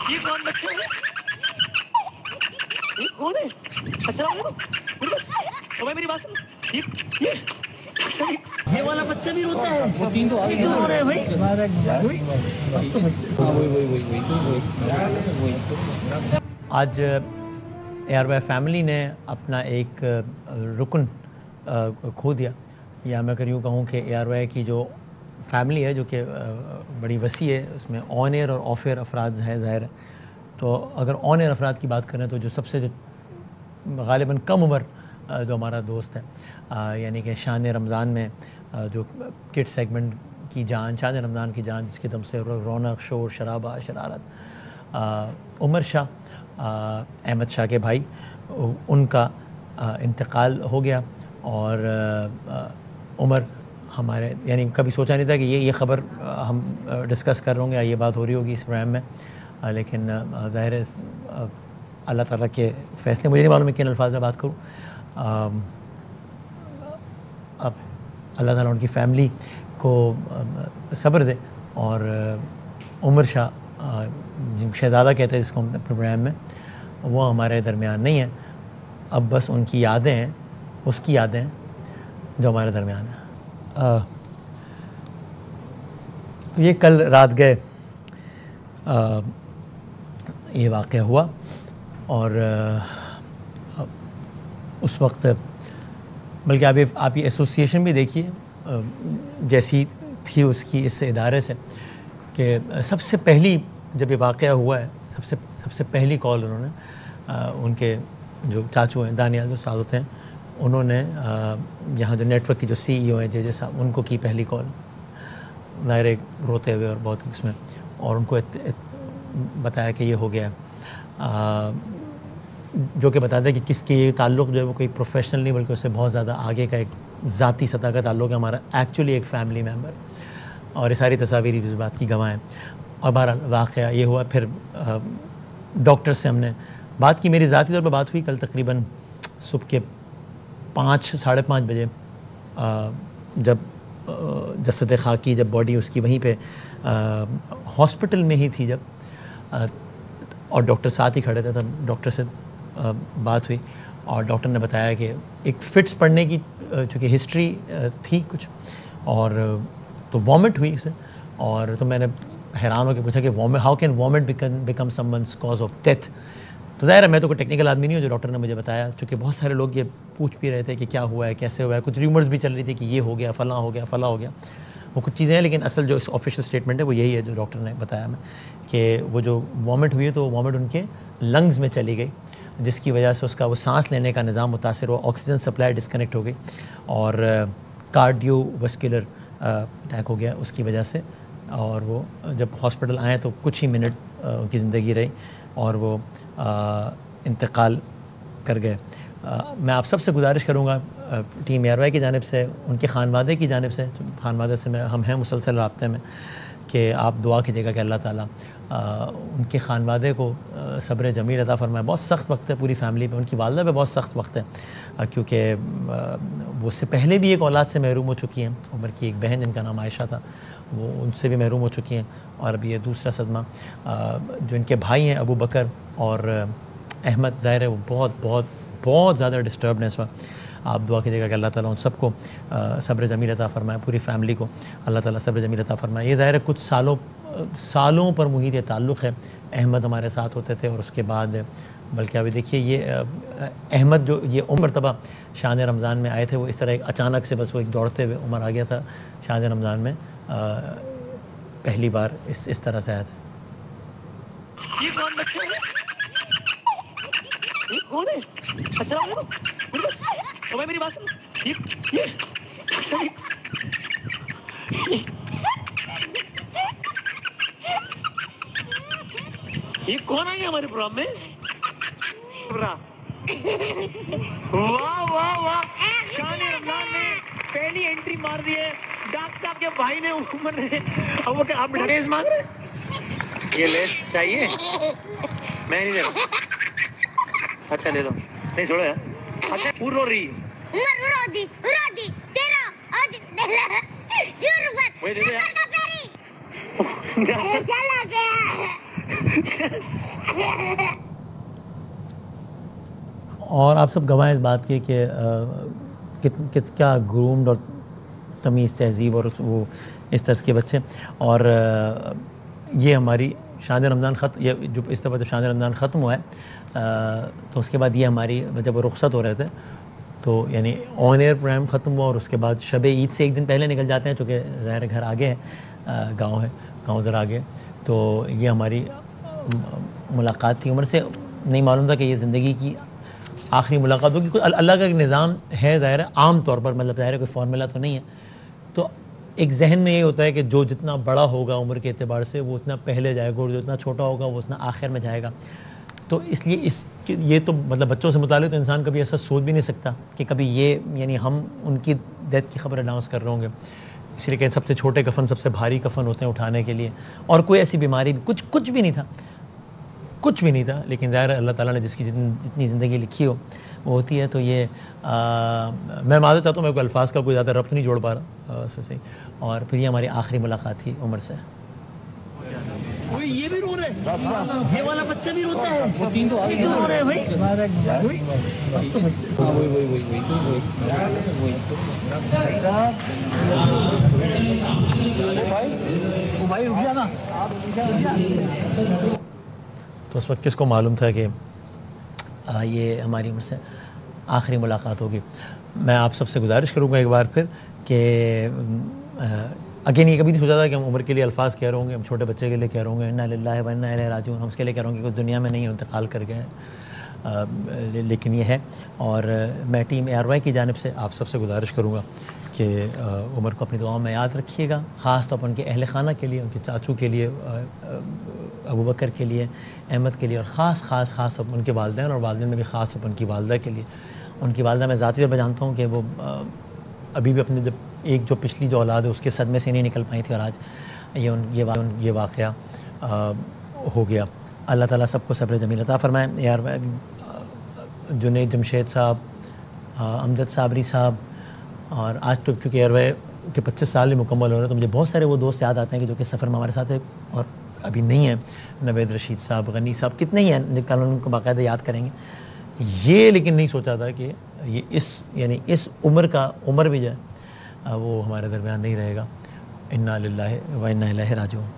ये कौन बच्चा है? ये कौन है? अस्सलाम वालेकुम। मेरी बात सुनो। ये अच्छा ये वाला बच्चा भी रोता है। वो तीन तो आ क्यों रो रहे हैं भाई? आज एयरवे फैमिली ने अपना एक रुकन खो दिया, या मैं अगर यूँ कहूँ कि एयरवे की जो फैमिली है जो कि बड़ी वसी है, उसमें ऑन एयर और ऑफ एयर अफराद है ज़ाहिर है। तो अगर ऑन एयर अफराद की बात करें तो जो सबसे जो ग़ालिबन कम उम्र जो हमारा दोस्त है, यानी कि शान रमज़ान में जो किड सेगमेंट की जान, शान रमज़ान की जान जिसके दम से रौनक, शोर शराबा, शरारत, उमर शाह, अहमद शाह के भाई, उनका इंतकाल हो गया। और उमर हमारे यानी कभी सोचा नहीं था कि ये ख़बर हम डिस्कस कर रहे होंगे या ये बात हो रही होगी इस प्रोग्राम में, लेकिन ज़ाहिर है अल्लाह ताला के फ़ैसले, मुझे नहीं मालूम है किन अल्फाज में बात करूँ। अब अल्लाह ताला उनकी फ़ैमिली को सब्र दे। और उमर शाह शहज़ादा कहते हैं जिसको हम प्रोग्राम में, वो हमारे दरमियान नहीं है। अब बस उनकी यादें हैं, उसकी यादें हैं जो हमारे दरमियान है। ये कल रात गए ये वाक़या हुआ, और उस वक्त बल्कि आप ये एसोसिएशन भी देखिए जैसी थी उसकी इस इदारे से, कि सबसे पहली जब ये वाक़या हुआ है, सबसे पहली कॉल उन्होंने उनके जो चाचू हैं दानियाल जो सादत हैं, उन्होंने यहाँ जो नेटवर्क की जो CEO हैं जे साहब, उनको की पहली कॉल, ज़ाहिर रोते हुए और बहुत इसमें, और उनको बताया कि ये हो गया, जो कि बताते हैं कि किसके ये ताल्लुक़ जो है वो कोई प्रोफेशनल नहीं बल्कि उससे बहुत ज़्यादा आगे का एक ज़ाती सतह का ताल्लुक़ है हमारा, एक्चुअली एक फ़ैमिली मेम्बर। और ये सारी तस्वीर इस बात की गवाह हैं। और बहरहाल वाक़या ये हुआ। फिर डॉक्टर से हमने बात की, मेरी ज़ाती तौर पर बात हुई कल तकरीबन सुबह के 5 साढ़े 5 बजे, जब जसद खाकी, जब बॉडी उसकी वहीं पे हॉस्पिटल में ही थी जब, और डॉक्टर साथ ही खड़े थे, तब डॉक्टर से बात हुई और डॉक्टर ने बताया कि एक फिट्स पड़ने की चूँकि हिस्ट्री थी कुछ, और तो वॉमिट हुई उसे। और तो मैंने हैरान होकर पूछा कि vomit, how can vomit become someone's cause of death. तो ज़ाहिर है मैं तो कोई टेक्निकल आदमी नहीं हूँ, जो डॉक्टर ने मुझे बताया, चूँकि बहुत सारे लोग ये पूछ भी रहे थे कि क्या हुआ है, कैसे हुआ है, कुछ र्यूमर्स भी चल रही थी कि ये हो गया, फ़लाँ हो गया, फ़लाँ हो गया, वो कुछ चीज़ें हैं, लेकिन असल जो इस ऑफिशियल स्टेटमेंट है वो यही है जो डॉक्टर ने बताया हमें, कि वो जो वॉमिट हुई है तो वॉमिट उनके लंग्स में चली गई, जिसकी वजह से उसका वो सांस लेने का निज़ाम मुतासर हुआ, ऑक्सीजन सप्लाई डिस्कनेक्ट हो गई, और कार्डियोवास्कुलर अटैक हो गया उसकी वजह से। और वो जब हॉस्पिटल आए तो कुछ ही मिनट उनकी ज़िंदगी रही और वो इंतकाल कर गए। मैं आप सबसे गुजारिश करूँगा टीम एयरवे की जानिब से, उनके ख़ानवादे की जानिब से, ख़ानवादे से हम हैं मुसलसल राब्ते में, कि आप दुआ कीजिएगा कि अल्लाह ताला उनके ख़ानवादे को सब्र जमील अता फ़रमाए। बहुत सख्त वक्त है पूरी फैमिली पे, उनकी वालदा पे बहुत सख्त वक्त है, क्योंकि वो उससे पहले भी एक औलाद से महरूम हो चुकी हैं। उमर की एक बहन जिनका नाम आयशा था, वो उनसे भी महरूम हो चुकी हैं, और अभी ये दूसरा सदमा जो इनके भाई हैं अबू बकर और अहमद, ज़ाहिर है वो बहुत ज़्यादा डिस्टर्ब्ड है इस वक्त। आप दुआ कीजिएगा कि अल्लाह ताला उन सबको सब्र जमील अता फ़रमाए, पूरी फैमिली को अल्लाह ताला सब्र जमील अता फ़रमाए। ये ज़ाहिर है कुछ सालों पर मुहित ताल्लुक़ है। अहमद हमारे साथ होते थे, और उसके बाद बल्कि अभी देखिए ये अहमद जो ये मरतबा शान रमज़ान में आए थे, वो इस तरह एक अचानक से बस वो एक दौड़ते हुए उमर आ गया था शान रमज़ान में, पहली बार इस तरह से आया था। ये कौन बच्चा है? ये कौन है? अस्सलाम वालेकुम। मेरी बात सुनो। ये अच्छा ये कौन आई है हमारे प्रोग्राम में? वाह वाह वाह, शान रमज़ान ने पहली एंट्री मार दी है। डॉक्टर साहब के भाई ने, उमर ने, अब वो आप लेस मांग रहे हैं? ये लेस चाहिए? मैं नहीं दे रहा। अच्छा ले लो। नहीं छोड़ो यार। अच्छा पूर रो रही है। रोदी तेरा आज दे दे यार। चला गया। और आप सब गवाह इस बात के कि क्या ग्रूम्ड और तमीज़ तहज़ीब और वो इस तरह के बच्चे। और ये हमारी शान रमज़ान ये जो इस तरह जब शान रमज़ान ख़त्म हुआ है तो उसके बाद ये हमारी जब वो रुखसत हो रहे थे तो यानी ऑन एयर प्रोग्राम ख़त्म हुआ और उसके बाद शब ईद से एक दिन पहले निकल जाते हैं, चूँकि ज़ाहिर घर आगे है, गाँव है, गाँव ज़रा आगे। तो ये हमारी मुलाकात थी। उमर से नहीं मालूम था कि ये ज़िंदगी की आखिरी मुलाकात होगी। कोई अल्लाह का एक निज़ाम है ज़ाहिर है, आम तौर पर, मतलब ज़ाहिर है कोई फार्मूला तो नहीं है। तो एक जहन में ये होता है कि जो जितना बड़ा होगा उम्र के एतबार से वो उतना पहले जाएगा और जो इतना छोटा होगा वो उतना आखिर में जाएगा। तो इसलिए ये तो मतलब बच्चों से मुताल्लिक़ तो इंसान कभी ऐसा सोच भी नहीं सकता कि कभी ये यानी हम उनकी डेथ की खबर अनाउंस कर रहे होंगे। इसलिए कि सबसे छोटे कफ़न सबसे भारी कफ़न होते हैं उठाने के लिए, और कोई ऐसी बीमारी कुछ भी नहीं था, कुछ भी नहीं था। लेकिन ज़ाहिर है अल्लाह ताला ने जिसकी जितनी ज़िंदगी लिखी हो वो होती है। तो ये मैं माज़रत चाहता हूँ, मैं कोई अल्फाज का कोई ज़्यादा रब्त नहीं जोड़ पा रहा वैसे ही। और फिर ये हमारी आखिरी मुलाकात थी उमर से। ये भी रो रहे हैं, ये वाला बच्चा भी रोता है, वो तीन तो क्यों रो रहे हैं भाई? भाई रुक जाना। तो उस वक्त किसको मालूम था कि ये हमारी उम्र से आखिरी मुलाकात होगी। मैं आप सबसे गुजारिश करूँगा एक बार फिर कि अगेन ये कभी नहीं सोचा था कि हम उम्र के लिए अल्फाज कह रहे होंगे, हम छोटे बच्चे के लिए कह रहे होंगे इन्ना लिल्लाहि व इन्ना इलैहि राजिऊन, हम उसके लिए कह रहे होंगे कुछ दुनिया में नहीं है, इंतकाल कर गए हैं। लेकिन ये है। और मैं टीम ARY की जानिब से आप सबसे गुजारिश करूँगा कि उमर को अपनी दुआओं में याद रखिएगा, ख़ास तौर पर उनके अहल खाना के लिए, उनके चाचू के लिए, अबू बकर के लिए, अहमद के लिए, और ख़ास उनके वालिदैन और वालिदैन में भी ख़ास तौर पर उनकी वालदा के लिए। उनकी वालदा मैं ज़ाती तौर पर जानता हूँ कि वो अभी भी अपने जो पिछली जो औलाद है उसके सदमे से नहीं निकल पाई थी, और आज ये वाक़या हो गया। अल्लाह ताला सबको सब्र जमील अता फ़रमाए। यार जुनैद जमशेद साहब, अमजद साबरी साहब, और आज तो चूँकि ARY के 25 साल ही मुकम्मल हो रहे हैं तो मुझे बहुत सारे वो दोस्त याद आते हैं कि जो कि सफ़र में हमारे साथ है और अभी नहीं है। नवेद रशीद साहब, गनी साहब, कितने ही हैं कल उनको बाकायदा याद करेंगे। ये लेकिन नहीं सोचा था कि ये इस उम्र भी जो है वो हमारे दरमियान नहीं रहेगा। इन्ना लिल्लाहि व इन्ना इलैहि राजिऊन।